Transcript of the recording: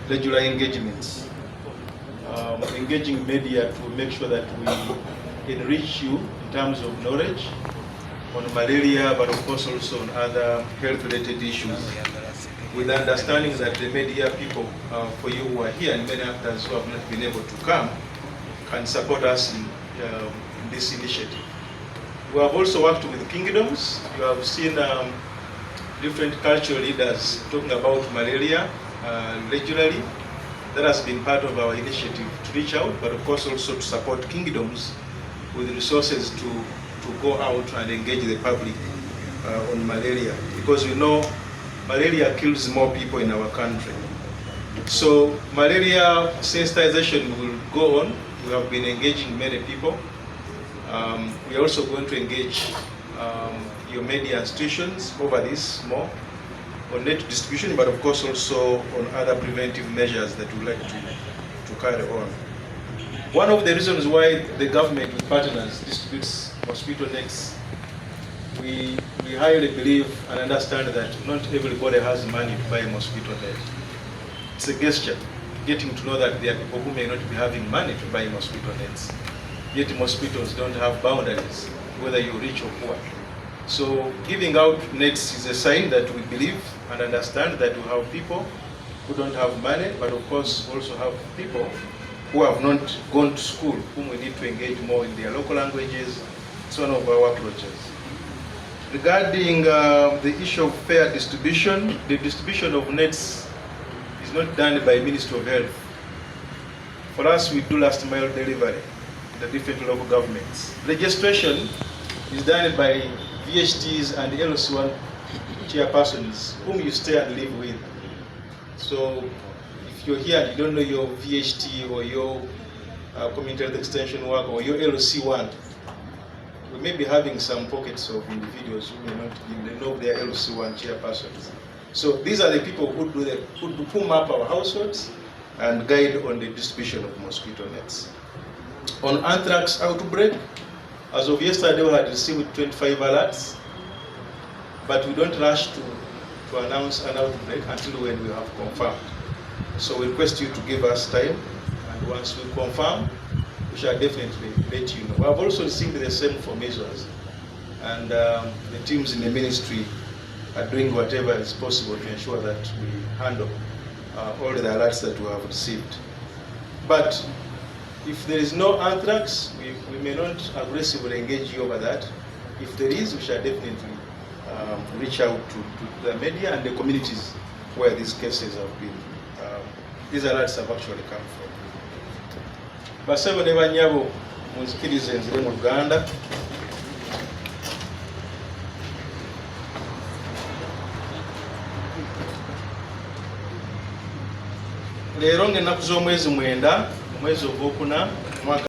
regular engagements, engaging media to make sure that we enrich you in terms of knowledge on malaria, but of course also on other health-related issues, with understanding that the media people, for you who are here and many actors who have not been able to come, can support us in this initiative. We have also worked with kingdoms. You have seen different cultural leaders talking about malaria regularly. That has been part of our initiative to reach out, but of course also to support kingdoms with resources to go out and engage the public on malaria, because we know malaria kills more people in our country. So malaria sensitization will go on. We have been engaging many people. We are also going to engage your media institutions over this more on net distribution, but of course also on other preventive measures that we like to carry on. One of the reasons why the government with partners distributes mosquito nets, we highly believe and understand that not everybody has money to buy a mosquito net. It's a gesture, getting to know that there are people who may not be having money to buy mosquito nets. Yet mosquitoes don't have boundaries, whether you're rich or poor. So giving out nets is a sign that we believe and understand that we have people who don't have money, but of course also have people who have not gone to school, whom we need to engage more in their local languages. It's one of our approaches. Regarding the issue of fair distribution, the distribution of nets is not done by Ministry of Health. For us, we do last mile delivery, the different local governments. Registration is done by VHTs and LC1 chairpersons whom you stay and live with. So if you're here and you don't know your VHT or your community health extension worker or your LC1, we may be having some pockets of individuals who may not know their LC1 chairpersons. So these are the people who map our households and guide on the distribution of mosquito nets. On anthrax outbreak, as of yesterday we had received 25 alerts, but we don't rush to announce an outbreak until when we have confirmed. So we request you to give us time, and once we confirm, we shall definitely let you know. We have also received the same for measles, and the teams in the ministry are doing whatever is possible to ensure that we handle all the alerts that we have received. But if there is no anthrax, we may not aggressively engage you over that. If there is, we shall definitely reach out to the media and the communities where these cases have been. These alerts have actually come from. Basebo ne banyabo munzikirize nzire mu Uganda. Leero ng'ennaku z'omwezi 9 omwezi ogwokuna